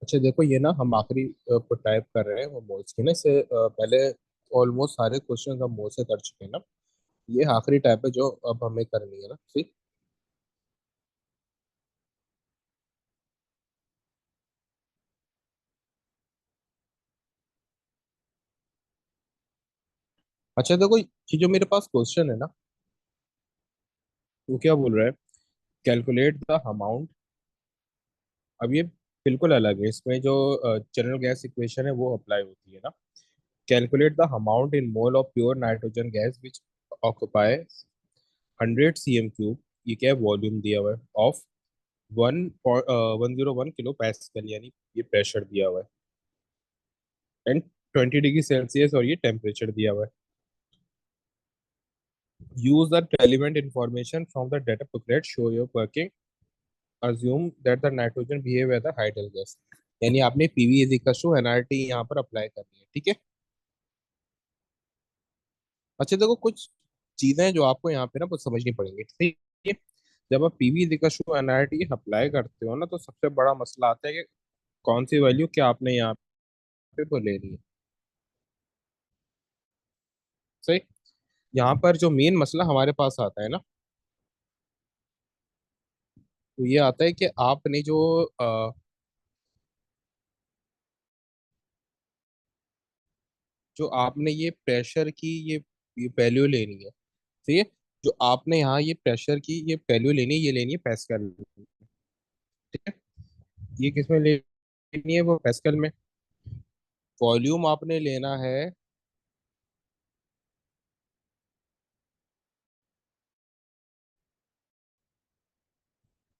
अच्छा देखो, ये ना हम आखिरी टाइप कर रहे हैं वो मोल्स की ना। इससे पहले ऑलमोस्ट सारे क्वेश्चन हम मोल से कर चुके हैं ना। ये आखिरी टाइप है जो अब हमें करनी है ना। ठीक। अच्छा देखो, ये जो मेरे पास क्वेश्चन है ना, वो क्या बोल रहा है? Calculate the amount. अब ये बिल्कुल अलग है। इसमें जो जनरल गैस इक्वेशन है वो अप्लाई होती है ना। Calculate the amount in mole of pure nitrogen gas which occupy 100 cm³ ये क्या है? वॉल्यूम दिया हुआ है ऑफ 101 किलो पैस्कल, यानी ये प्रेशर दिया हुआ है। एंड 20 डिग्री सेल्सियस और ये टेम्परेचर दिया हुआ है। Use the relevant information from the data booklet, show your working, assume that the nitrogen behave as a ideal gas। यानी आपने PV is equal to NRT यहाँ पर अप्लाई करनी है। ठीक है। अच्छा देखो, कुछ चीजें जो आपको यहाँ पे ना कुछ समझनी पड़ेंगी। ठीक है। जब आप PV is equal to NRT apply करते हो ना, तो सबसे बड़ा मसला आता है कि कौन सी वैल्यू क्या आपने यहाँ पे वो लेनी है। सही। यहाँ पर जो मेन मसला हमारे पास आता है ना, तो ये आता है कि आपने जो आपने ये प्रेशर की ये वैल्यू लेनी है। ठीक है। जो आपने यहाँ ये प्रेशर की ये वैल्यू लेनी है, ये लेनी है पैस्कल में। ठीक है। ये किस में लेनी है? वो पैस्कल में। वॉल्यूम आपने लेना है।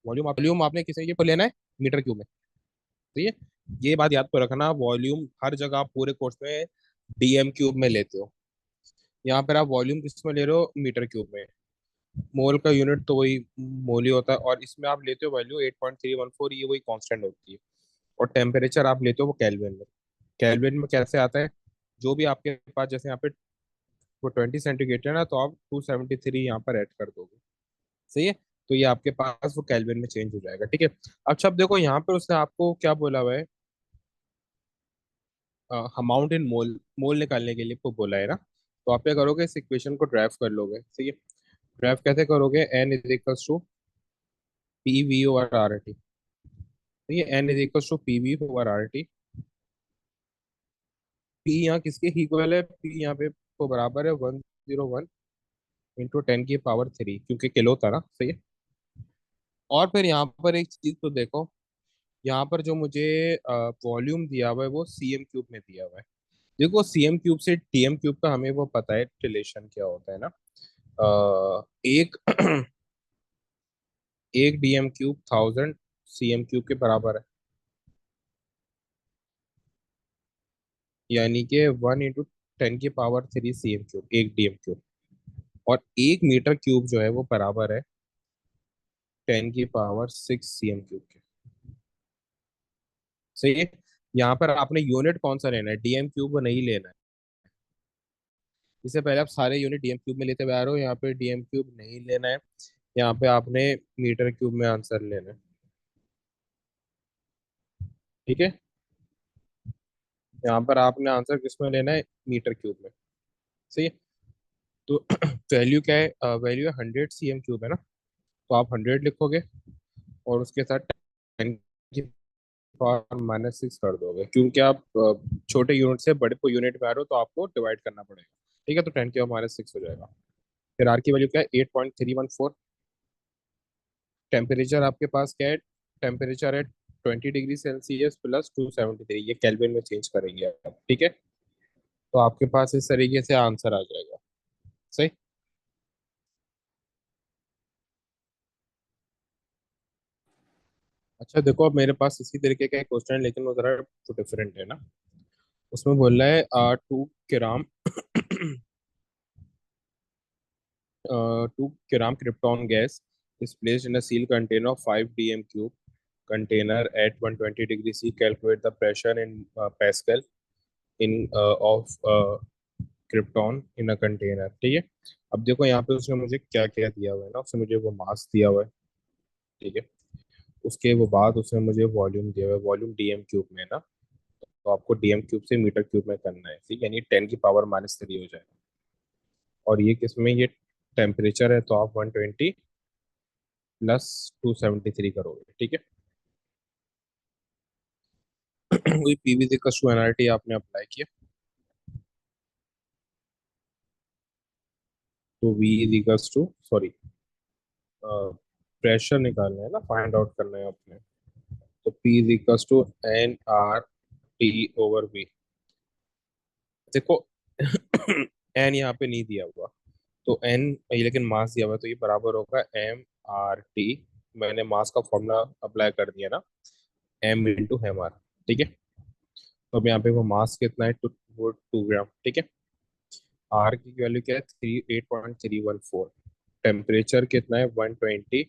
वॉल्यूम आपने किस ये पर लेना है? मीटर क्यूब में। ठीक है। ये बात याद तो रखना, वॉल्यूम हर जगह आप पूरे कोर्स में डीएम क्यूब में लेते हो। यहाँ पर आप वॉल्यूम किस में ले रहे हो? मीटर क्यूब में। मोल का यूनिट तो वही मोल ही होता है, और इसमें आप लेते हो वैल्यू 8.314, ये वही कांस्टेंट होती है। और टेम्परेचर आप लेते हो वो केल्विन में। केल्विन में कैसे आता है? जो भी आपके पास, जैसे यहाँ पे वो 20 सेंटीग्रेड है ना, तो आप 273 यहाँ पर ऐड कर दोगे। सही है। तो ये आपके पास वो केल्विन में चेंज हो जाएगा। ठीक है। अच्छा अब देखो, यहाँ पर उसने आपको क्या बोला हुआ है? अमाउंट इन मोल, मोल निकालने के लिए को बोला है ना। तो आप क्या करोगे? इस इक्वेशन को ड्राइव कर लोगे। सही है। ड्राइव कैसे करोगे? N is equals to P V over R T. ठीक है। N is equals to P V over R T. P यहाँ किसके इक्वल है? पी यहाँ पे को बराबर है 101 इंटू 10 की पावर 3, क्योंकि किलो था ना। सही है। और फिर यहाँ पर एक चीज तो देखो, यहाँ पर जो मुझे वॉल्यूम दिया हुआ है वो सीएम क्यूब में दिया हुआ है। देखो, सीएम क्यूब से टीएम क्यूब का हमें वो पता है रिलेशन क्या होता है ना। एक एक डीएम क्यूब 1000 सीएम क्यूब के बराबर है। यानी कि 1 इंटू 10 की पावर 3 सीएम क्यूब, एक डीएम क्यूब। और 1 मीटर क्यूब जो है वो बराबर है 10 की पावर 6 सीएम क्यूब के। सही है। यहाँ पर आपने यूनिट कौन सा लेना है? डीएम क्यूब नहीं लेना है। इससे पहले आप सारे यूनिट डीएम क्यूब में लेते हुए आ रहे हो, यहाँ पे डीएम क्यूब नहीं लेना है। यहाँ पे आपने मीटर क्यूब में आंसर लेना है। ठीक है। यहाँ पर आपने आंसर किस में लेना है? मीटर क्यूब में। सही है। तो वैल्यू क्या है? वैल्यू है 100 सीएम क्यूब है ना। तो आप 100 लिखोगे और उसके साथ 10 की पावर -6 कर दोगे, क्योंकि आप छोटे यूनिट से बड़े को यूनिट में आ रहे हो, तो आपको डिवाइड करना पड़ेगा। ठीक है। तो 10 की पावर -6 हो जाएगा। फिर आर की वैल्यू क्या है? 8.314। टेम्परेचर आपके पास क्या है? टेम्परेचर है 20 डिग्री सेल्सियस प्लस 273, ये केल्विन में चेंज करेंगे आप। ठीक है। तो आपके पास इस तरीके से आंसर आ जाएगा। सही। अच्छा देखो, अब मेरे पास इसी तरीके का एक क्वेश्चन है, लेकिन वो जरा डिफरेंट है ना। उसमें बोल रहा है 2 ग्राम 2 ग्राम krypton gas is placed in a sealed container of 5 dm cube container at 120 degree C. Calculate the pressure in Pascal in of krypton in a container। ठीक है। अब देखो यहाँ पे उसने मुझे क्या क्या दिया हुआ है ना। उसने मुझे वो मास दिया हुआ है। ठीक है। उसके वो बाद उसने मुझे वॉल्यूम दिया हुआ है, वॉल्यूम डीएम क्यूब में है ना। तो आपको डीएम क्यूब से मीटर क्यूब में करना है, ठीक है, यानी 10⁻³ हो जाएगा। और ये किसमें, ये टेम्परेचर है, तो आप 120 + 273 करोगे, ठीक है। वही पीवी इक्वल्स टू एनआरटी आपने अप्लाई किया, तो V equals to, sorry, pressure निकालना है ना, फाइंड आउट करना है आपने। तो पी इक्वल्स टू nRT/V। देखो एन यहाँ पे नहीं दिया हुआ, तो एन, लेकिन मास दिया हुआ है, तो ये बराबर होगा mRT। मैंने मास का फॉर्मूला अप्लाई कर दिया ना, m × mr, ठीक है। तो अब यहाँ पे वो मास कितना है, वो 2 ग्राम, ठीक है। आर की वैल्यू क्या है, 38.314। टेम्परेचर कितना है, 120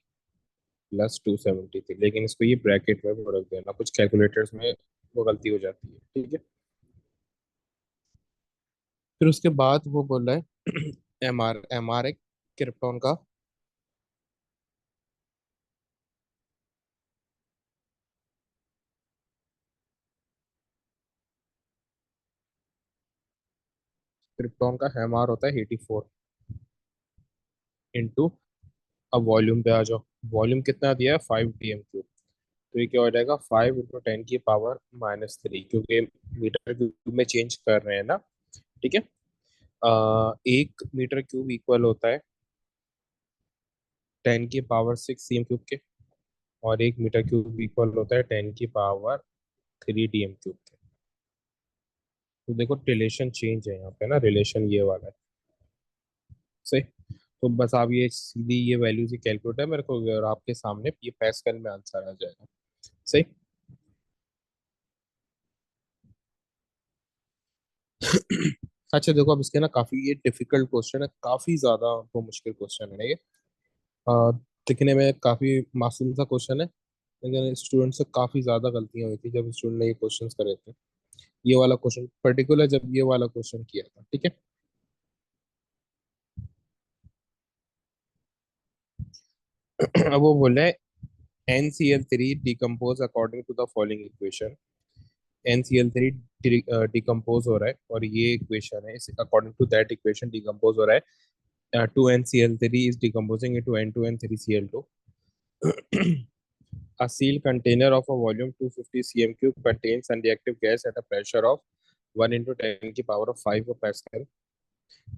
+ 273, लेकिन इसको ये ब्रैकेट में रख देना, कुछ कैलकुलेटर्स में वो गलती हो जाती है, ठीक है। फिर उसके बाद वो बोल रहा है एम आर है क्रिप्टॉन का। क्रिप्टॉन का एम आर होता है 84 इंटू, अब वॉल्यूम पे आ जाओ। वॉल्यूम कितना दिया है, 5 DM³ तो ये क्या हो जाएगा, 5 × 10⁻³ क्योंकि मीटर क्यूब में चेंज कर रहे हैं ना, ठीक है। 1 मीटर क्यूब इक्वल होता है 10⁻⁶ CM³ के, और 1 मीटर क्यूब इक्वल होता है 10⁻³ के। तो देखो रिलेशन चेंज है यहाँ पे ना, रिलेशन ये वाला है, सही। तो बस आप ये सीधी ये वैल्यूज ही कैलकुलेट है मेरे को, और आपके सामने ये पैस्कल में आंसर आ जाएगा, सही। अच्छा देखो, अब इसके ना काफी ये डिफिकल्ट क्वेश्चन है, काफी ज्यादा वो मुश्किल क्वेश्चन है ये। अ, दिखने में काफी मासूम सा क्वेश्चन है, लेकिन स्टूडेंट से काफी ज्यादा गलतियां हुई थी जब स्टूडेंट ने ये क्वेश्चन करे थे। ये वाला क्वेश्चन पर्टिकुलर, जब ये वाला क्वेश्चन किया था, ठीक है। अब वो बोले NCl3 decompose according to the following equation. NCl3 decompose हो रहा है, और ये इक्वेशन है, according to that equation decompose हो रहा है। 2NCl3 is decomposing into N2N3Cl2. A sealed container of a volume 250 cm³ contains unreactive gas at a pressure of 1 × 10⁵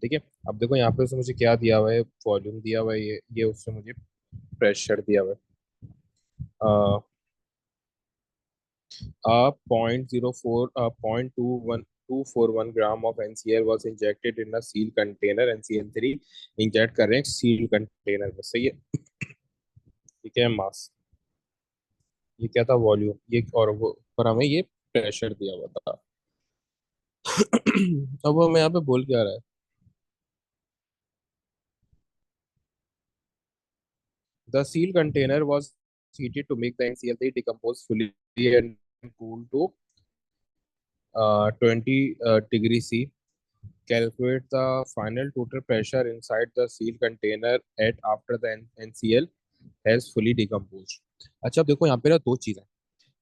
ठीक है। अब देखो यहाँ पे उसने मुझे क्या दिया हुआ है, वॉल्यूम दिया हुआ है, ये उसने मुझे प्रेशर दिया हुआ है। 0.241 gram of NCl was injected in a sealed container, NCl3 inject कर रहे हैं सील कंटेनर में, सही है। ये क्या है, मास, ये क्या था, वॉल्यूम, ये, और वो पर हमें ये प्रेशर दिया हुआ था। अब हमें यहाँ पे बोल क्या रहा है, the seal container was heated to make the NCl3 decompose fully and cool to 20 degree C. Calculate the final total pressure inside the seal container at after the NCl has fully decomposed। अच्छा अब देखो यहाँ पे ना दो चीजें,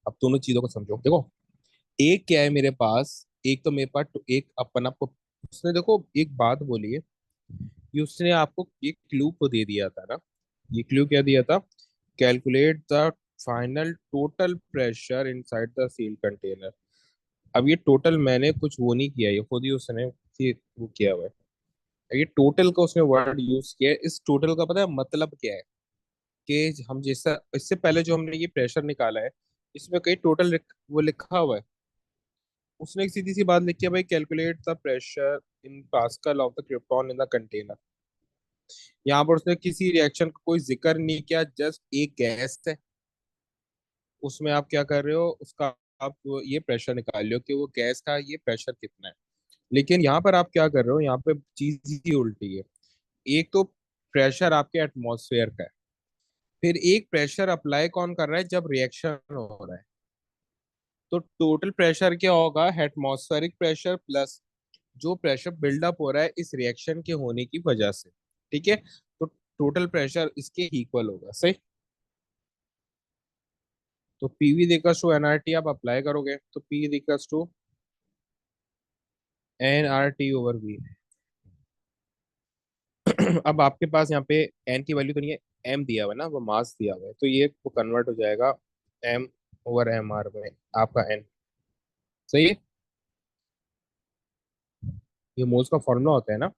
अब दोनों चीजों को समझो। देखो एक क्या है मेरे पास, एक तो मेरे पास तो एक अपन आपको, उसने देखो एक बात बोली है, कि उसने आपको एक क्लू को दे दिया था ना। ये क्लू क्या दिया था, calculate the final total pressure inside the seal container. अब ये टोटल मैंने कुछ वो नहीं किया, ये खुद ही उसने वो किया हुआ है। ये टोटल का उसने वर्ड यूज किया है, इस टोटल का पता है मतलब क्या है, कि हम जैसा इससे पहले जो हमने ये प्रेशर निकाला है, इसमें कहीं टोटल वो लिखा हुआ है। उसने एक सीधी सी बात लिखी है भाई, calculate the pressure in pascal of the krypton in the container. यहाँ पर उसने किसी रिएक्शन का कोई जिक्र नहीं किया, जस्ट एक गैस है, उसमें आप क्या कर रहे हो, उसका आप ये प्रेशर निकाल लो कि वो गैस का ये प्रेशर कितना है। लेकिन यहाँ पर आप क्या कर रहे हो, यहाँ पे चीज ही उल्टी है। एक तो प्रेशर आपके एटमॉस्फेयर का है, फिर एक प्रेशर अप्लाई कौन कर रहा है, जब रिएक्शन हो रहा है। तो टोटल प्रेशर क्या होगा, एटमॉस्फेरिक प्रेशर प्लस जो प्रेशर बिल्डअप हो रहा है इस रिएक्शन के होने की वजह से, ठीक है। तो टोटल प्रेशर इसके इक्वल होगा, सही। तो पीवी दिक्कत टू एनआरटी आप अप्लाई करोगे तो पी दिक्कत टू एनआरटी ओवर वी। अब आपके पास यहाँ पे एन की वैल्यू तो नहीं है, एम दिया हुआ है ना, वो मास दिया हुआ है, तो ये वो कन्वर्ट हो जाएगा एम ओवर एम आर में, आपका एन। सही है। ये मोल्स का फॉर्मूला होता है ना,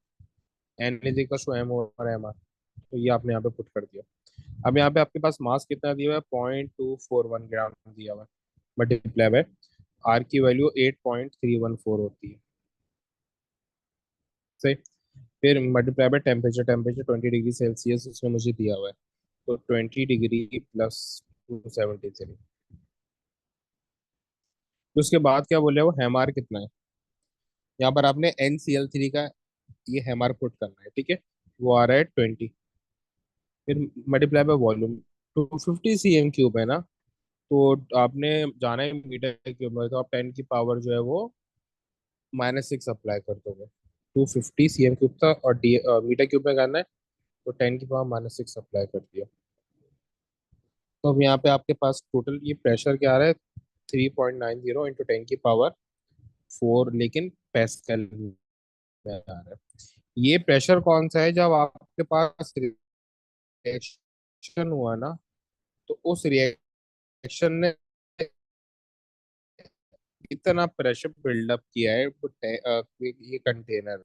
N is equal to M over M R. तो ये आपने यहाँ पे पुट कर दिया। अब यहाँ पे आपके पास मास कितना दिया हुआ है, 0.241 ग्राम दिया हुआ है, मल्टीप्लाई बाय आर की वैल्यू 8.314 होती है। सही। फिर multiply by temperature, temperature 20 degree Celsius उसने मुझे दिया हुआ है, तो 20 डिग्री प्लस 273। तो उसके बाद क्या बोले वो हेमार कितना है, यहाँ पर आपने NCl3 का ये हेमार पुट करना है, ठीक है। वो आ रहा है 20। फिर मल्टीप्लाई बाय वॉल्यूम, 250 cm³ है ना, तो आपने जाना है मीटर क्यूब में, तो आप 10 की पावर जो है वो -6 अप्लाई कर दोगे। 250 cm³ था और मीटर क्यूब में करना है, तो 10 की पावर -6 अप्लाई कर दिया। तो अब यहाँ पे आपके पास टोटल ये प्रेशर क्या आ रहा है, 3.90 इंटू 10 की पावर 4, लेकिन पैस्कल में आ रहा है। ये प्रेशर कौन सा है, जब आपके पास रिएक्शन हुआ ना, तो उस रिएक्शन ने इतना प्रेशर बिल्डअप किया है वो ये कंटेनर।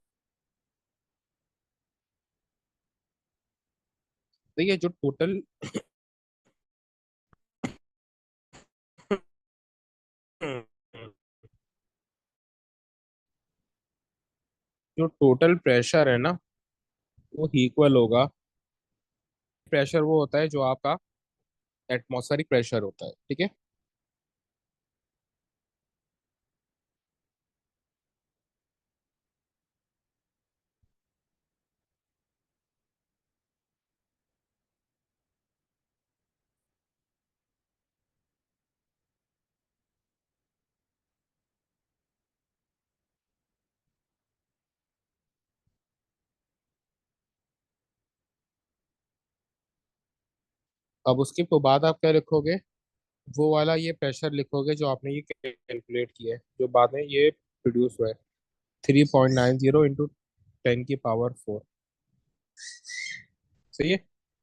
तो ये जो टोटल जो टोटल प्रेशर है ना, वो इक्वल होगा। प्रेशर वो होता है जो आपका एटमॉस्फेरिक प्रेशर होता है, ठीक है। अब उसके तो बाद आप क्या लिखोगे, वो वाला ये प्रेशर लिखोगे जो आपने ये कैलकुलेट किया है, जो बाद में ये प्रोड्यूस हुआ है, 3.90 इंटू 10 की पावर 4। सही है।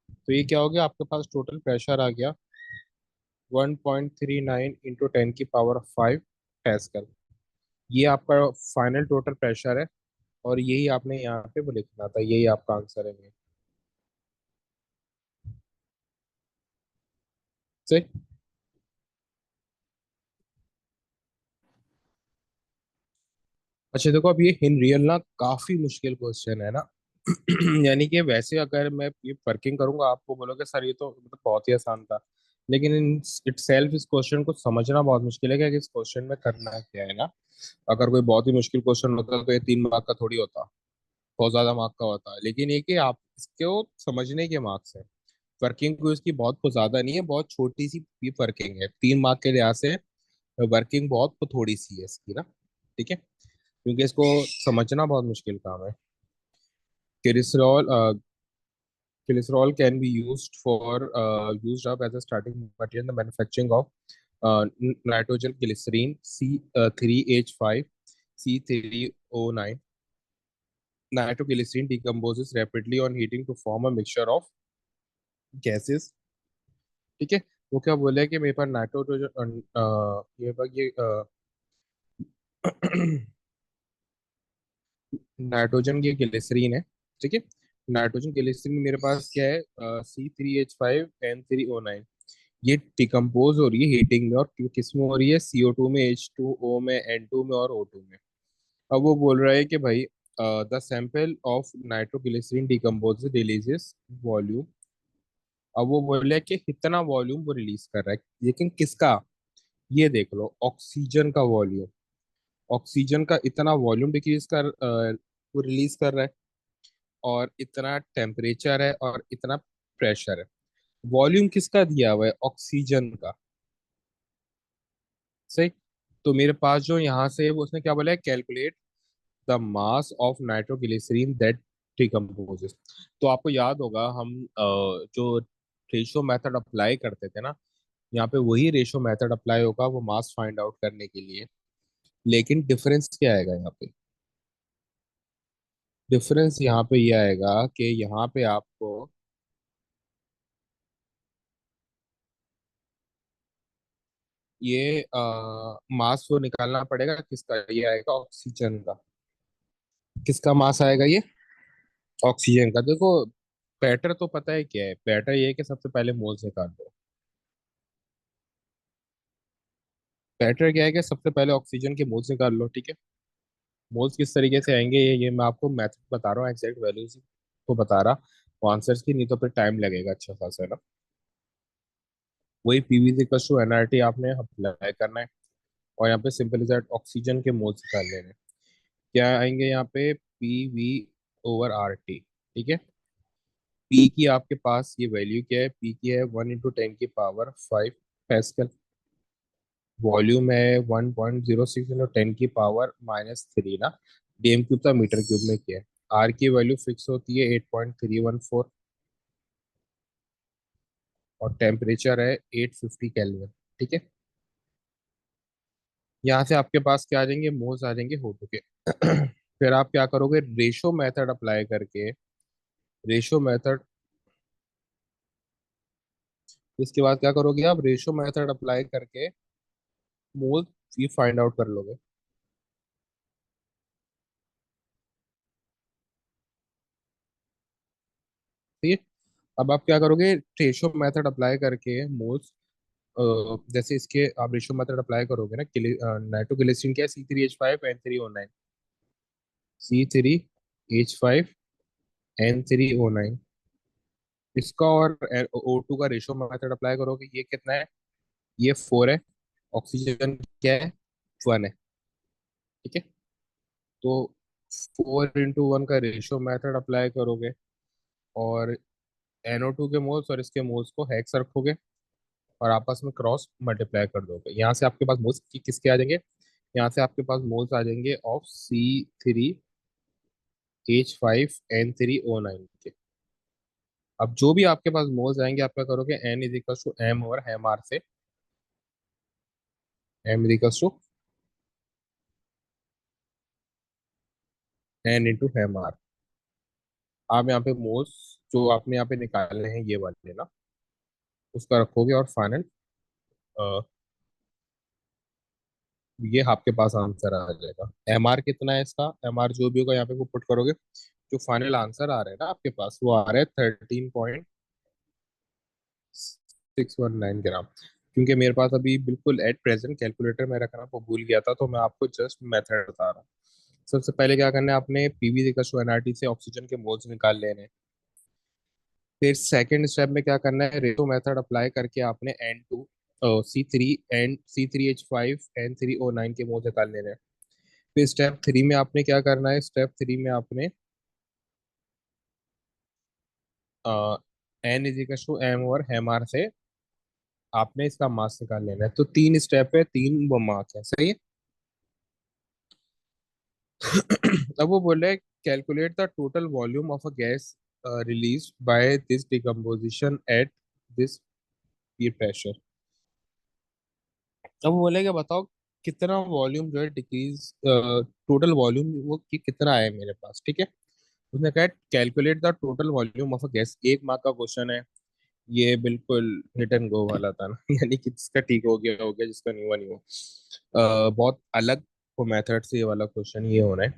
तो ये क्या हो गया, आपके पास टोटल प्रेशर आ गया 1.39 इंटू 10 की पावर 5 पैस्कल। ये आपका फाइनल टोटल प्रेशर है, और यही आपने यहाँ पे वो लिखना था, यही आपका आंसर है। सही। अच्छा देखो, अब ये इन रियल ना काफी मुश्किल क्वेश्चन है ना। यानी कि वैसे अगर मैं ये वर्किंग करूंगा आपको बोलोगे सर ये तो मतलब बहुत ही आसान था, लेकिन इन इट सेल्फ इस क्वेश्चन को समझना बहुत मुश्किल है कि इस क्वेश्चन में करना क्या है ना। अगर कोई बहुत ही मुश्किल क्वेश्चन होता तो ये 3 मार्क का थोड़ी होता, बहुत ज्यादा मार्क का होता है। लेकिन ये कि आप इसको समझने के मार्क्स है, वर्किंग कोई उसकी बहुत कुछ ज्यादा नहीं है, बहुत छोटी सी ये वर्किंग है, 3 मार्क के लिहाज से वर्किंग बहुत थोड़ी सी है इसकी ना, ठीक है। क्योंकि इसको समझना बहुत मुश्किल काम है। Cholesterol cholesterol can be used up as a starting material in the manufacturing of nitrogen glycerine C3H5 C3O9. Nitroglycerin decomposes rapidly on heating to form a mixture of gases. ठीक है। वो क्या बोला है कि मेरे पास नाइट्रोजन ये पास ये नाइट्रोजन की ग्लिसरीन है, ठीक है। नाइट्रोजन ग्लिसरीन मेरे पास क्या है, C3H5N3O9। ये डिकम्पोज हो रही है हीटिंग में, और किस में हो रही है, CO2 में, H2O में, N2 में और O2 में। अब वो बोल रहा है कि भाई the sample of nitroglycerine decompose releases volume. अब वो बोल रहा है कि कितना वॉल्यूम वो रिलीज कर रहा है, लेकिन किसका, ये देख लो, ऑक्सीजन का वॉल्यूम। ऑक्सीजन का इतना वॉल्यूम डिक्रीज वो रिलीज कर रहा है, और इतना टेम्परेचर है और इतना प्रेशर है। वॉल्यूम किसका दिया हुआ है, ऑक्सीजन का। सही। तो मेरे पास जो यहाँ से वो उसने क्या बोला है, calculate the mass of nitroglycerine that decomposes. तो आपको याद होगा हम जो रेशियो मेथड अप्लाई करते थे ना, यहाँ पे वही रेशो मेथड अप्लाई होगा वो मास फाइंड आउट करने के लिए। लेकिन डिफरेंस क्या आएगा यहाँ पे? डिफरेंस यहाँ पे ये आएगा कि यहाँ पे आपको ये मास वो निकालना पड़ेगा किसका, ये आएगा ऑक्सीजन का। किसका मास आएगा ये? ऑक्सीजन का। देखो बैटर तो पता है क्या है, बैटर ये है कि सबसे पहले मोल्स निकाल दो। बैटर क्या है कि सबसे पहले ऑक्सीजन के मोल्स निकाल लो, ठीक है। मोल्स किस तरीके से आएंगे ये मैं आपको मैथड बता रहा हूँ, एग्जैक्ट वैल्यूज को बता रहा हूँ आंसर्स की, नहीं तो फिर टाइम लगेगा अच्छा खासा, है ना। वही पीवी इक्वल्स टू एनआरटी आपने अप्लाई करना है। और यहाँ पे सिंपल इज दैट ऑक्सीजन के मोल्स निकाल लेने हैं। क्या आएंगे यहाँ पे? पीवी ओवर आर टी, ठीक है। पी की आपके पास ये वैल्यू क्या है? पी की है 1 × 10⁵ वॉल्यूम है 1.06 × 10⁻³ ना। डीएम क्यूब था, मीटर क्यूब में किया है। आर की वैल्यू फिक्स होती है 8.314 और टेम्परेचर है 850 केल्विन, ठीक है। यहाँ से आपके पास क्या आ जाएंगे? मोल्स आ जाएंगे हो के। फिर आप क्या करोगे? रेशो मेथड अप्लाई करके, रेशो मेथड, इसके बाद क्या करोगे आप? रेशो मेथड अप्लाई करके मोल ये फाइंड आउट कर लोगे, ठीक है। अब आप क्या करोगे? रेशो मेथड अप्लाई करके मोल्स, जैसे इसके आप रेशो मेथड अप्लाई करोगे ना, नाइट्रोग्लिसरीन क्या है? C3H5N3O9, C3H5N3O9। इसका और O2 का रेशो मेथड अप्लाई करोगे, ये कितना है? ये 4 है। ऑक्सीजन क्या है? 1 है, ठीक है। तो 4 × 1 का रेशो मेथड अप्लाई करोगे और NO2 के मोल्स और इसके मोल्स को हेक्स रखोगे और आपस में क्रॉस मल्टीप्लाई कर दोगे। यहाँ से आपके पास मोल्स किसके आ जाएंगे? यहाँ से आपके पास मोल्स आ जाएंगे ऑफ C3H5N3O9 के। अब जो भी आपके पास मोल्स आएंगे आप क्या करोगे? N = M और एम आर से, M = N × M R। आप यहाँ पे मोल्स जो आपने यहाँ पे निकाले हैं ये वाले ना, उसका रखोगे और फाइनल ये आपके पास आंसर आ जाएगा। MR कितना है इसका? MR जो भी होगा यहाँ पे वो पुट करोगे, जो फाइनल आंसर आ रहा है ना आपके पास वो आ रहा है 13.619 ग्राम। क्योंकि मेरे पास अभी बिल्कुल एट प्रेजेंट कैलकुलेटर में रखना वो भूल गया था, तो मैं आपको जस्ट मेथड बता रहा हूँ। सबसे पहले क्या करना है? आपने पीवी एनआरटी से ऑक्सीजन के मोल्स निकाल लेने हैं। फिर सेकंड स्टेप में क्या करना है? रेशो मेथड अप्लाई करके आपने C3H5N3O9 के मोल्स निकाल लेने हैं। फिर स्टेप 3 में आपने क्या करना है? स्टेप 3 में आपने N = M और एम आर से आपने इसका मास निकाल लेना है। तो 3 स्टेप है, 3 वो मार्क है, सही है। अब वो बोल रहे हैं calculate the total volume of a gas release by this decomposition at this pressure. अब वो बोलेगा बताओ कितना वॉल्यूम जो है डिक्रीज, टोटल वॉल्यूम वो कितना है मेरे पास, ठीक है। उसने कहा calculate the total volume of a gas, 1 mark का क्वेश्चन है। ये बिल्कुल हिट एंड गो वाला था ना। यानी कि जिसका ठीक हो गया, जिसका नहीं हुआ नहीं हुआ। बहुत अलग वो मेथड से ये वाला क्वेश्चन ये होना है।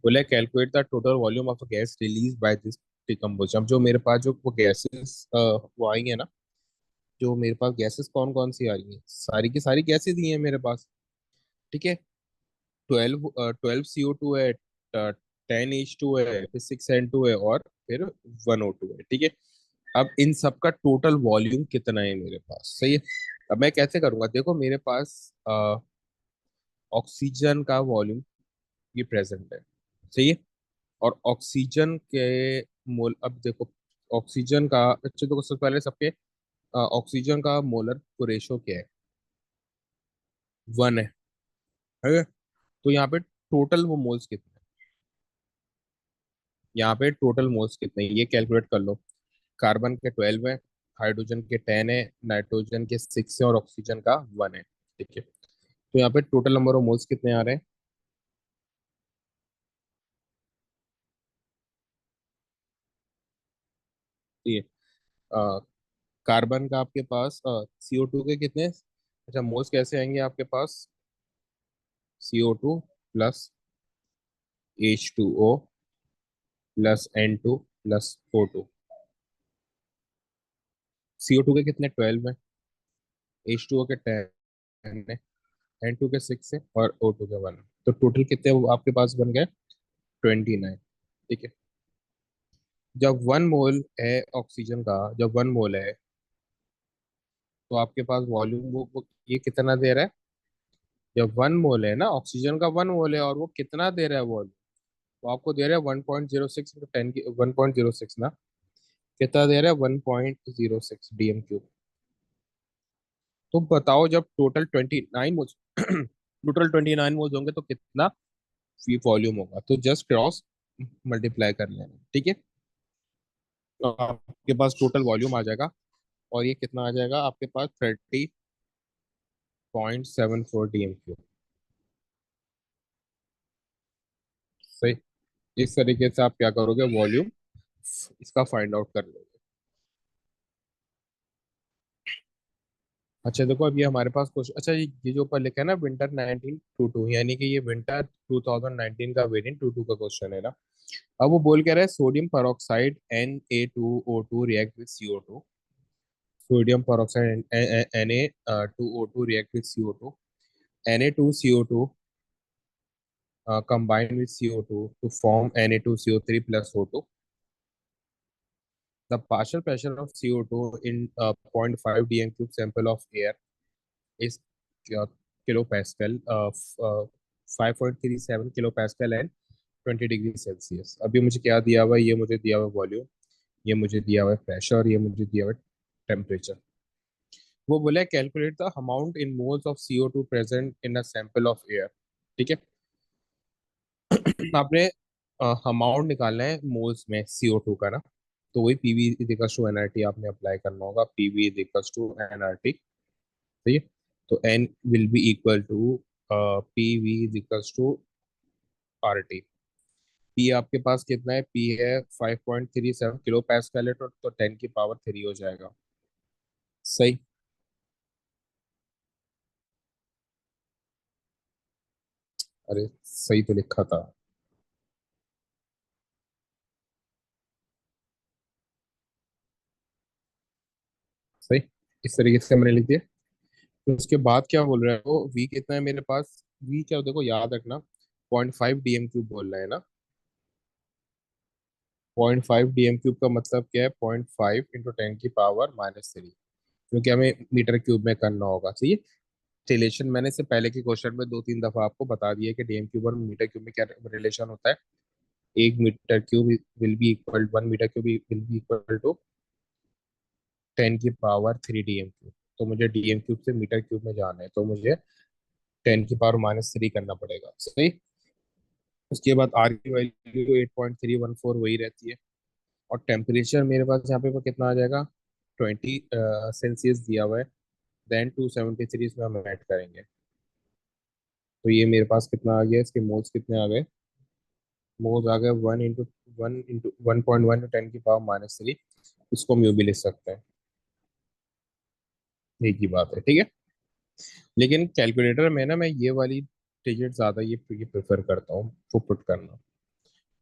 बोले calculate the total volume of a gas release by this decomposition. जो मेरे पास जो वो गैसेस वो आई है ना, जो मेरे पास गैसेस कौन कौन सी आ रही हैं, सारी की सारी गैसेस ही हैं मेरे पास, ठीक है। 12 CO2 है, 10H2 है, फिर 6N2 है और फिर 1O2 है, ठीक है। अब इन सब का टोटल वॉल्यूम कितना है मेरे पास, सही है। अब मैं कैसे करूंगा? देखो मेरे पास ऑक्सीजन का वॉल्यूम ये प्रेजेंट है, सही है। और ऑक्सीजन के मोल, अब देखो ऑक्सीजन का, अच्छा देखो सबसे पहले सबके ऑक्सीजन का मोलर रेशो क्या है? 1 है, है? तो यहाँ पे टोटल वो मोल्स कितने हैं? यहाँ पे टोटल मोल्स कितने हैं ये कैलकुलेट कर लो। कार्बन के 12 है, हाइड्रोजन के 10 है, नाइट्रोजन के 6 है और ऑक्सीजन का 1 है। ठीक है, तो यहाँ पे टोटल नंबर ऑफ मोल्स कितने आ रहे हैं? ये कार्बन का आपके पास CO2 के कितने, अच्छा मोल्स कैसे आएंगे आपके पास? CO2 plus H2O plus N2 plus O2। CO2 के कितने 12 है, H2O के 10 है, N2 के 6 है और O2 के 1 है। तो टोटल कितने वो आपके पास बन गए? 29। ठीक है, जब 1 मोल है ऑक्सीजन का, जब 1 मोल है तो आपके पास वॉल्यूम वो ये कितना दे रहा है? जब 1 मोल है ना ऑक्सीजन का, 1 मोल है और वो कितना दे रहा है वॉल्यूम? वो आपको दे रहा है 1.06 इंटू 10 की 1.06 ना, कितना दे रहा है? 1.06 DM³ तो बताओ जब टोटल 29 मोल्स टोटल 29 मोल्स होंगे तो कितना वॉल्यूम होगा? तो जस्ट क्रॉस मल्टीप्लाई कर लेना। ठीक है, तो आपके पास टोटल वॉल्यूम आ जाएगा और ये कितना आ जाएगा आपके पास? 30.74 DM³ सही। इस तरीके से आप क्या करोगे, वॉल्यूम इसका फाइंड आउट कर लोगे। अच्छा देखो, अब ये हमारे पास क्वेश्चन, अच्छा ये जो ऊपर लिखा है ना विंटर 1922, यानी कि ये विंटर 2019 का वेरिएंट 22 का क्वेश्चन है ना। अब वो बोल कह रहा है sodium peroxide Na2O2 react with CO2, sodium peroxide Na2O2 react with CO2, Na2CO2 combined with CO2 to form Na2CO3 plus O2. The partial pressure of CO2 in 0.5 DM³ sample of air is kilopascal, 5.37 kilopascal and 20 degree Celsius. अभी मुझे क्या दिया हुआ है? ये मुझे दिया हुआ वॉल्यूम, ये मुझे दिया हुआ है प्रेशर, ये मुझे दिया हुआ है टेम्परेचर। वो बोला calculate the amount in moles of CO2 present in a sample of air. ठीक है, आपने अमाउंट निकालना है मोल्स में CO2 का ना, तो वही पीवी इक्वल्स टू एनआरटी आपने अप्लाई करना होगा, पीवी इक्वल्स टू एनआरटी। सही है, तो N will be equal to PV equals to RT. P आपके पास कितना है? पी है 5.37 किलो पैस्कल, तो 10 की पावर 3 हो जाएगा। सही, अरे सही तो लिखा था। सही, इस तरीके से मैंने लिख दिया। तो उसके बाद क्या बोल रहा है वो, वी कितना है मेरे पास? वी क्या, देखो याद रखना, 0.5 DM³ बोल रहा है ना। 0.5 DM³ का मतलब क्या है? 0.5 × 10 की पावर -3, क्योंकि हमें मीटर क्यूब में करना होगा। सही है, रिलेशन मैंने से पहले के क्वेश्चन में 2-3 दफा आपको बता दिया कि DM³ और मीटर क्यूब में क्या रिलेशन होता है। 1 metre cube will be equal 1 metre cube will be equal to 10 की पावर 3 DM³। तो मुझे DM³ से मीटर क्यूब में जाना है, तो मुझे 10 की पावर -3 करना पड़ेगा। सही, उसके बाद आर की वैल्यू 8.314 वही रहती है। और टेम्परेचर मेरे पास यहाँ पे वो कितना आ जाएगा? 20 सेल्सियस दिया हुआ है। देन 273 इसमें हम ऐड करेंगे, तो ये मेरे पास कितना आ गया? इसके मोल्स कितने आ गए? मोल्स आ गए 1 इंटू 1.1 × 10 की पावर -3। इसको म्यू भी लिख सकते हैं, एक ही बात है। ठीक है, लेकिन कैलकुलेटर में ना मैं ये वाली डिजिट ज्यादा ये प्रेफर करता हूँ वो पुट करना,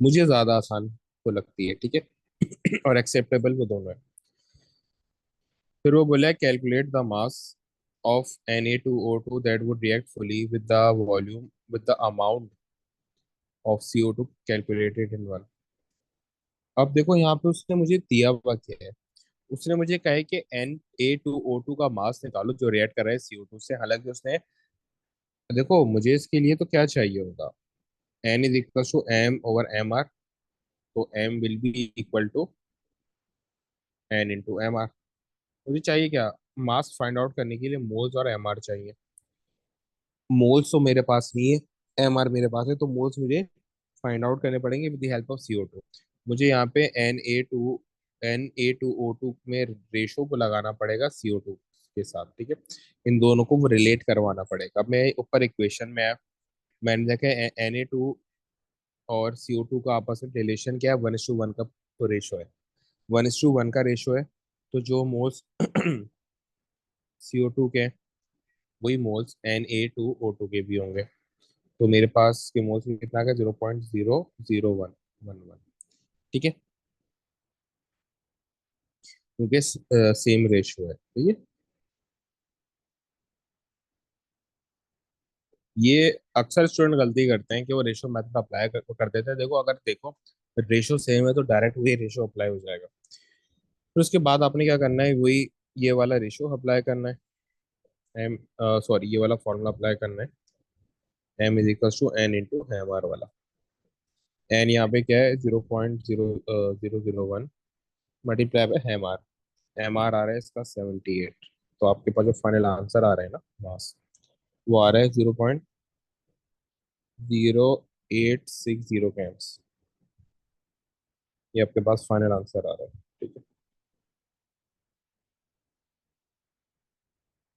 मुझे ज्यादा आसान को लगती है। ठीक है और एक्सेप्टेबल वो दोनों है। फिर वो बोला calculate the mass of Na2O2 that would react fully with the volume with the amount of CO2 calculated in one. अब देखो यहाँ पे उसने मुझे दिया हुआ क्या है? उसने मुझे कहा है कि Na2O2 का मास निकालो जो रिएक्ट कर रहा है CO2 से। हालांकि उसने, देखो मुझे इसके लिए तो क्या चाहिए होगा? N is equal to M/MR, तो M will be equal to N × MR। मुझे चाहिए क्या? मास फाइंड आउट करने के लिए मोल्स और एमआर चाहिए। मोल्स तो मेरे पास नहीं है, एमआर मेरे पास है, तो मोल्स मुझे फाइंड आउट करने पड़ेंगे with the help of CO2। मुझे यहाँ पे Na2 Na2O2 में रेशो को लगाना पड़ेगा CO2 के साथ, ठीक है। इन दोनों को रिलेट करवाना पड़ेगा। अब मैं ऊपर इक्वेशन में मैंने देखा Na2 और CO2 का आपस में रिलेशन क्या है, 1:1 का रेशो है। 1:1 का रेशो है, तो जो मोल्स CO2 के हैं, वही मोल्स Na2O2 के भी होंगे। तो मेरे पास के मोल्स में कितना का 0.00111, ठीक है, क्योंकि सेम रेशियो है, ठीक है। ये अक्सर स्टूडेंट गलती करते हैं कि वो रेशियो मेथड अप्लाई कर देते हैं। देखो, अगर देखो रेशियो सेम है तो डायरेक्ट वही रेशियो अप्लाई हो जाएगा। फिर उसके बाद आपने क्या करना है, वही ये वाला रेशियो अप्लाई करना है। एम सॉरी, ये वाला फॉर्मूला अप्लाई करना है। M = N × M R वाला। एन यहाँ पे क्या है, 0.0001 मल्टीप्लाई बाय एम आर आ रहा है इसका 78। तो आपके पास जो फाइनल आंसर आ रहा है ना मास, वो आ रहा है 0.0860 grams। ये आपके पास फाइनल आंसर आ रहा है, ठीक है।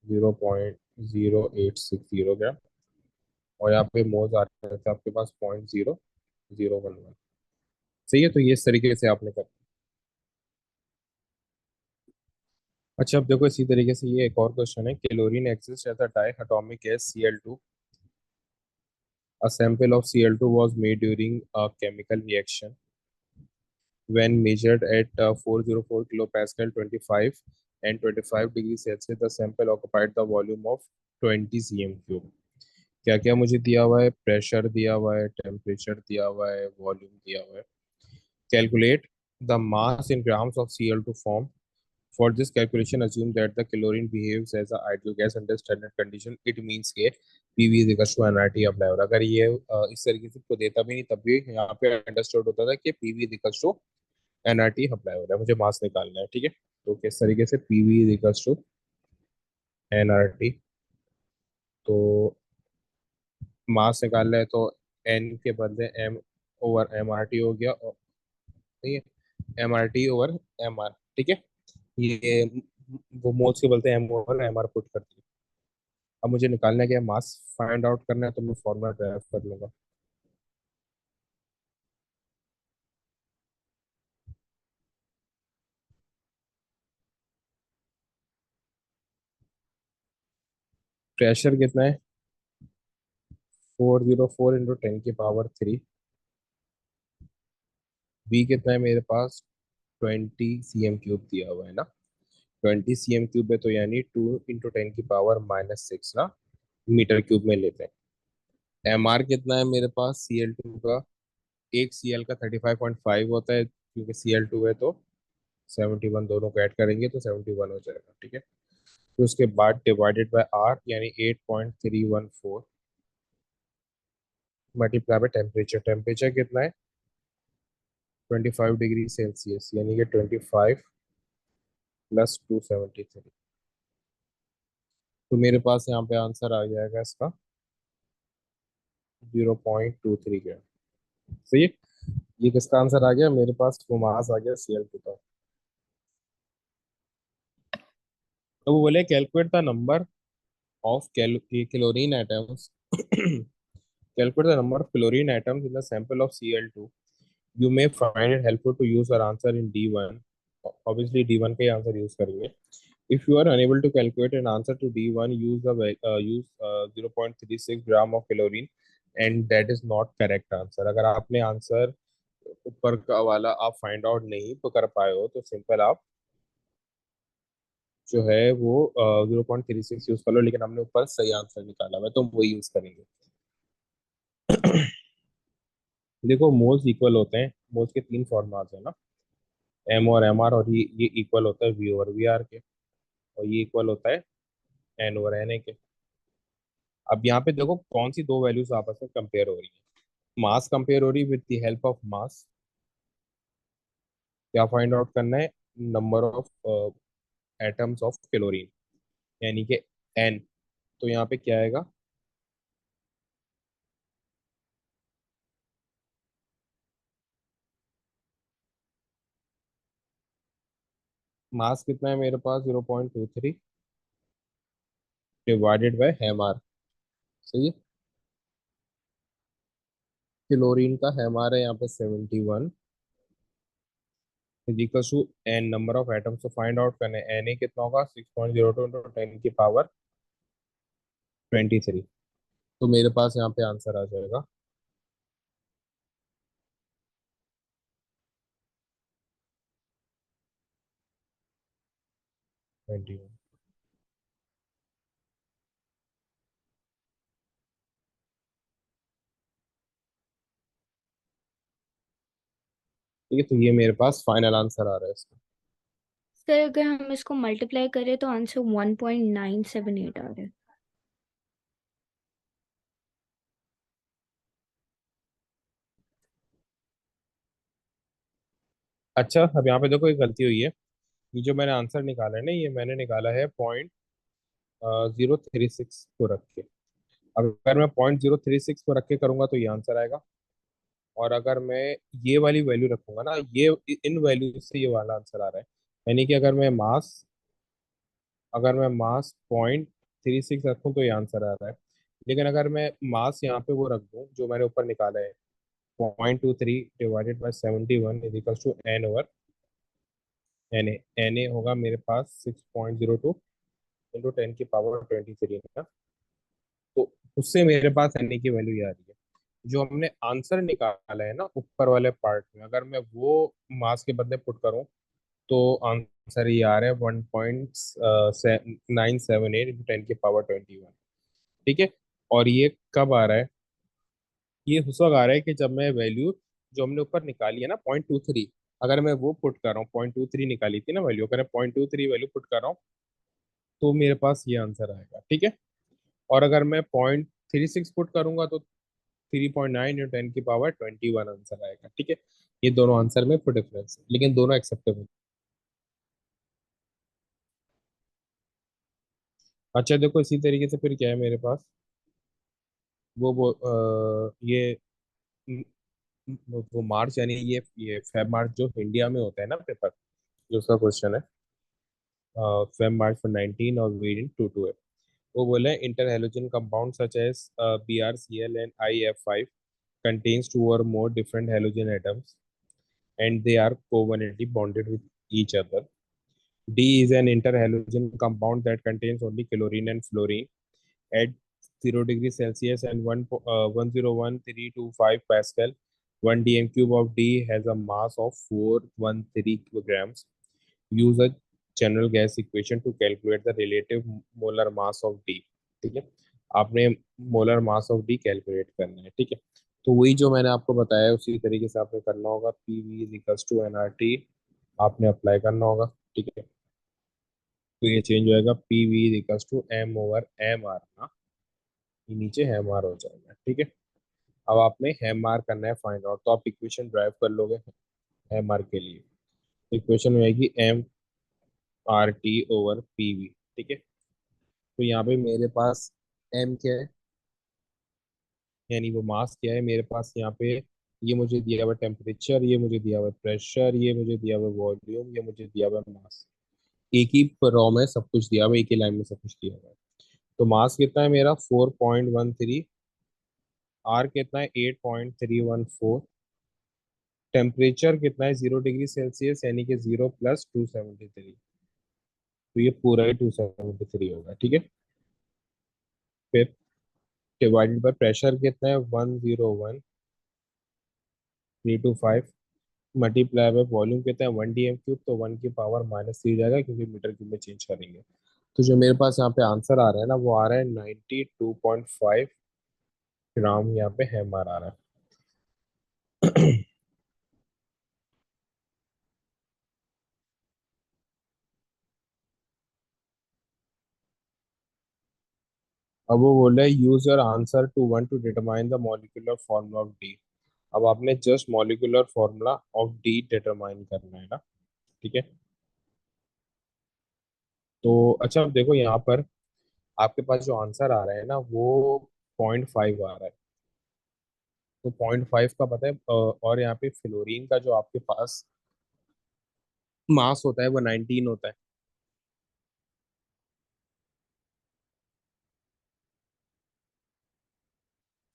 0.0860 ग्राम। और यहाँ पे मोज आ रहे थे आपके पास 0.0011। सही है, तो ये इस तरीके से आपने कर। अच्छा, अब देखो इसी तरीके से ये एक और क्वेश्चन है। Chlorine exist as a diatomic gas Cl2। A sample of Cl2 was made during a chemical reaction. When measured at 404 kilopascal, 25 and 25 degrees Celsius, the sample occupied the volume of 20 cm cube। क्या क्या मुझे दिया हुआ है, pressure दिया हुआ है, temperature दिया हुआ है, वॉल्यूम दिया हुआ है। Calculate the mass in grams of Cl2 form. For this calculation, assume that the chlorine behaves as a ideal gas under standard condition. It means कि PV is equals to nRT apply। और अगर ये इस तरीके से को देता भी नहीं तब भी यहाँ पे अंडरस्टूड होता था कि PV is equals to nRT apply हो रहा है, मुझे मास निकालना है, ठीक है। तो किस तरीके से PV is equals to nRT, तो मास निकालना है तो N के बदले M/MRT हो गया, और ठीक है, MRT/MR, ठीक है। ये वो मोल्स के बोलते हैं M/MR पुट करती है। अब मुझे निकालना है कि मास फाइंड आउट करना है, तो मैं फॉर्मूला ड्राइव कर लूंगा। प्रेशर कितना है, 404 × 10⁻³ बी कितना है मेरे पास, 20 cm³ दिया हुआ है ना। 20 cm³ है, तो यानी 2 × 10⁻⁻6 ना मीटर क्यूब में लेते हैं। MR कितना है मेरे पास Cl2 का, एक Cl का 35.5 होता है, क्योंकि Cl2 है तो 71, दोनों को ऐड करेंगे तो 71 हो जाएगा, ठीक है। फिर उसके बाद डिवाइडेड बाय आर, यानी 8.314 मल्टीप्लाई बाय टेम्परेचर। टेम्परेचर कितना है, 25 डिग्री सेल्सियस, यानी कि 25 + 273। तो मेरे पास यहाँ पे आंसर आ जाएगा इसका 0.23 ग्राम। सही है। ये किसका आंसर आ गया मेरे पास, वो मास आ गया Cl2 का। तो वो बोले calculate the number of chlorine atoms calculate the number of chlorine atoms in the sample of Cl2। You may find it helpful to use our answer in D1। Obviously D1 का ही answer use करेंगे। If you are unable to calculate an answer to D1, use 0.36 gram of chlorine, and that is not correct answer। अगर आपने answer ऊपर का वाला आप find out नहीं तो कर पाए हो, तो सिंपल आप जो है वो 0.36 यूज कर लो, लेकिन हमने ऊपर सही आंसर निकाला हुआ है तो हम वही यूज करेंगे। देखो, मोल्स इक्वल होते हैं, मोल्स के तीन फॉर्माट है ना, M और MR, और ये इक्वल होता है V और VR के, और ये इक्वल होता है N और Na के। अब यहाँ पे देखो कौन सी दो वैल्यूज आपस में कंपेयर हो रही है। मास कंपेयर हो रही है, with the help of mass क्या फाइंड आउट करना है, number of atoms of chlorine, यानी कि N। तो यहाँ पे क्या आएगा, मास कितना है मेरे पास? 0.23 डिवाइडेड बाय एम आर। सही है। क्लोरीन का एम आर है यहाँ पे 71 is equal to N number of atoms. तो फाइंड आउट करने एन ए कितना होगा? 6.02 इंटू 10 की पावर 23। तो मेरे पास यहाँ पे आंसर आ जाएगा 21। ठीक है, तो ये मेरे पास फाइनल आंसर आ रहा है इसका। सर अगर हम इसको मल्टीप्लाई करें तो आंसर 1.978 आ रहा है। अच्छा, अब यहाँ पे देखो एक गलती हुई है। ये जो मैंने आंसर निकाला है ना, ये मैंने निकाला है 0.036 को रख के। अगर मैं 0.036 को रख के करूंगा तो ये आंसर आएगा। और अगर मैं ये वाली वैल्यू रखूंगा ना, ये इन वैल्यू से ये वाला आंसर आ रहा है। यानी कि अगर मैं मास 0.36 रखूं तो ये आंसर आ रहा है। लेकिन अगर मैं मास यहाँ पे वो रख दूं जो मैंने ऊपर निकाला है, 0.23 divided by 71 is equal to N over N A. N A होगा मेरे पास 6.02 इंटू 10 की पावर 23 ना। तो उससे मेरे पास एन ए की वैल्यू ये आ रही है। जो हमने आंसर निकाला है ना ऊपर वाले पार्ट में, अगर मैं वो मास के बदले पुट करूं तो आंसर ये आ रहा है 1.978 इंटू 10 की पावर 21। ठीक है। और ये कब आ रहा है? ये उस वक्त आ रहा है कि जब मैं वैल्यू जो हमने ऊपर निकाली है ना 0.23, अगर मैं वो पुट कर रहा हूँ, 0.23 निकाली थी ना वैल्यू, अगर मैं 0.23 वैल्यू पुट कर रहा हूँ तो मेरे पास ये आंसर आएगा। ठीक है। और अगर मैं 0.36 पुट करूंगा तो 3.9 इंटू 10 की पावर 21 आंसर आएगा। ठीक है। ये दोनों आंसर में कोई डिफरेंस है, लेकिन दोनों एक्सेप्टेबल। अच्छा देखो, इसी तरीके से फिर क्या है मेरे पास, ये वो मार्च, यानी ये फेब मार्च जो इंडिया में होता है ना पेपर, जो उसका क्वेश्चन है, फेब मार्च फॉर 19 और रीडिंग 2 है। वो बोले interhalogen compound such as BrCl and IF5 contains two or more different halogen atoms and they are covalently bonded with each other. D is an interhalogen compound that contains only chlorine and fluorine at 0 degrees Celsius and 101,325 Pascal. 1 dm cube of D has a mass of 413 kilograms. Use a general gas equation to calculate the relative molar mass of D. ठीक है। आपने molar mass of D calculate करना है। ठीक है। तो वही जो मैंने आपको बताया उसी तरीके से आपने करना होगा। P V is equals to N R T आपने अप्लाई करना होगा। ठीक है। तो ये चेंज हो जाएगा, P V is equals to M over M R ना, ये नीचे एम आर हो जाएगा। ठीक है। अब आपने एम आर करना है फाइंड आउट, तो आप इक्वेशन ड्राइव कर लोगे एम आर के लिए। इक्वेशन में आएगी M R T over P V. ठीक है। तो यहाँ पे मेरे पास एम क्या है, यानी वो मास क्या है मेरे पास यहाँ पे। ये मुझे दिया हुआ टेम्परेचर, ये मुझे दिया हुआ प्रेशर, ये मुझे दिया हुआ वॉल्यूम, ये मुझे दिया हुआ मास। एक ही रॉ में सब कुछ दिया हुआ है, एक ही लाइन में सब कुछ दिया हुआ है। तो मास कितना है मेरा? 4.13। आर कितना है? 8.314। टेम्परेचर कितना है? 0 डिग्री सेल्सियस, यानी कि 0 + 273। तो ये पूरा ही 273 होगा। ठीक है। फिर डिवाइडेड बाय प्रेशर कितना है? 101,325 मल्टीप्लाई बाय वॉल्यूम कितना है? 1 dm क्यूब। तो 1 की पावर -3 जाएगा क्योंकि मीटर क्यूब में चेंज करेंगे। तो जो मेरे पास यहाँ पे आंसर आ रहा है ना, वो आ रहा है 92.5 ग्राम। यहाँ पे हैमर आ रहा है। अब वो बोल रहा है use your answer to one two determine the molecular formula of D. अब आपने just molecular formula of D determine करना है ना। ठीक है। तो अच्छा, अब देखो यहाँ पर आपके पास जो आंसर आ रहा है ना, वो 0.5 आ रहा है। तो 0.5 का पता है, और यहाँ पे फ्लोरीन का जो आपके पास मास होता है वो 19 होता है।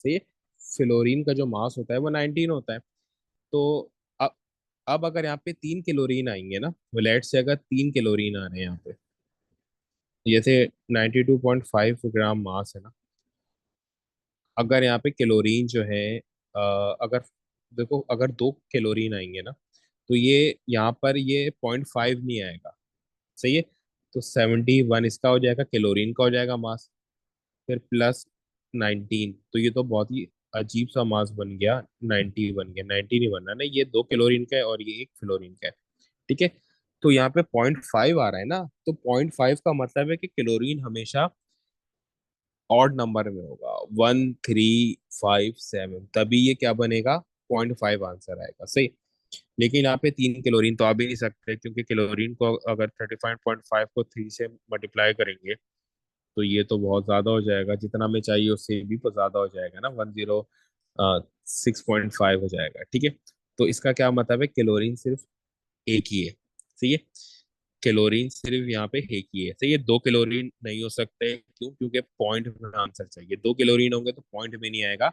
सही है। फ्लोरीन का जो मास होता है वो 19 होता है। तो अब अब अगर यहाँ पे 3 क्लोरीन आएंगे ना, लेट से अगर 3 क्लोरीन आ रहे हैं यहाँ पे, जैसे 92.5 ग्राम मास है ना, अगर यहाँ पे क्लोरीन जो है, अगर देखो अगर 2 क्लोरीन आएंगे ना, तो ये यहाँ पर ये 0.5 नहीं आएगा। सही है। तो 71 इसका हो जाएगा, क्लोरीन का हो जाएगा मास, फिर प्लस 19, तो ये तो बहुत ही अजीब सा मास बन गया। 90 बन गया, 90 नहीं बनना ना, ये 2 क्लोरीन का है और ये 1 फ्लोरीन का है। ठीक है। तो यहाँ पे 0.5 आ रहा है ना, तो 0.5 का मतलब है कि क्लोरीन हमेशा ऑड नंबर में होगा, 1 3 5 7, तभी ये क्या बनेगा, 0.5 आंसर आएगा। सही। लेकिन यहाँ पे 3 क्लोरीन तो आ भी नहीं सकते, क्योंकि क्लोरीन को अगर 35.5 को 3 से मल्टीप्लाई करेंगे तो ये तो बहुत ज्यादा हो जाएगा, जितना हमें चाहिए उससे भी तो ज्यादा हो जाएगा ना, 106.5 हो जाएगा। ठीक है। तो इसका क्या मतलब है, क्लोरीन सिर्फ एक ही है। सही है। क्लोरीन सिर्फ यहाँ पे एक ही है। सही है। 2 क्लोरीन नहीं हो सकते, क्यों, क्योंकि पॉइंट में आंसर चाहिए। 2 क्लोरीन होंगे तो पॉइंट में नहीं आएगा,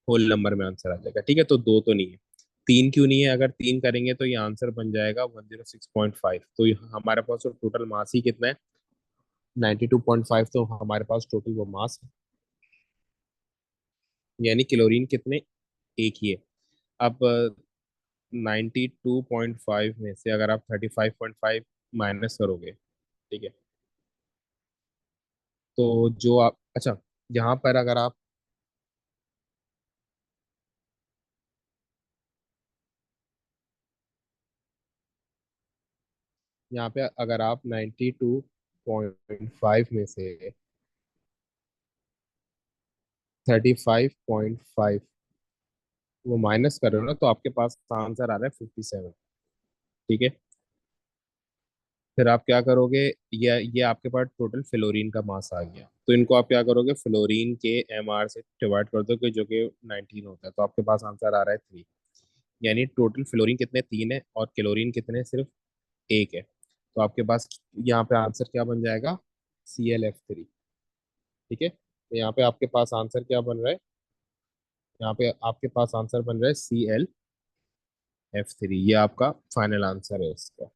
होल नंबर में आंसर आ जाएगा। ठीक है। तो दो तो नहीं है। 3 क्यों नहीं है, अगर 3 करेंगे तो ये आंसर बन जाएगा 106.5। तो हमारे पास तो टोटल मास ही कितना है, 92.5, तो हमारे पास टोटल वो मास है। यानी क्लोरीन कितने, एक ही है। अब 92.5 में से अगर आप 35.5 माइनस करोगे, ठीक है, तो जो आप, अच्छा, यहाँ पर अगर आप, यहाँ पे अगर आप 92.5 में से 35.5 वो माइनस कर रहे हो ना, तो आपके पास आंसर आ रहा है 57। ठीक है। फिर आप क्या करोगे, ये आपके पास टोटल फ्लोरीन का मास आ गया, तो इनको आप क्या करोगे, फ्लोरीन के एम आर से डिवाइड कर दो, जो कि 19 होता है, तो आपके पास आंसर आ रहा है 3। यानी टोटल फ्लोरीन कितने, 3 है, और क्लोरीन कितने, सिर्फ एक है। तो आपके पास यहाँ पे आंसर क्या बन जाएगा, ClF3। ठीक है। तो यहाँ पे आपके पास आंसर क्या बन रहा है, यहाँ पे आपके पास आंसर बन रहा है ClF3। ये आपका फाइनल आंसर है इसका।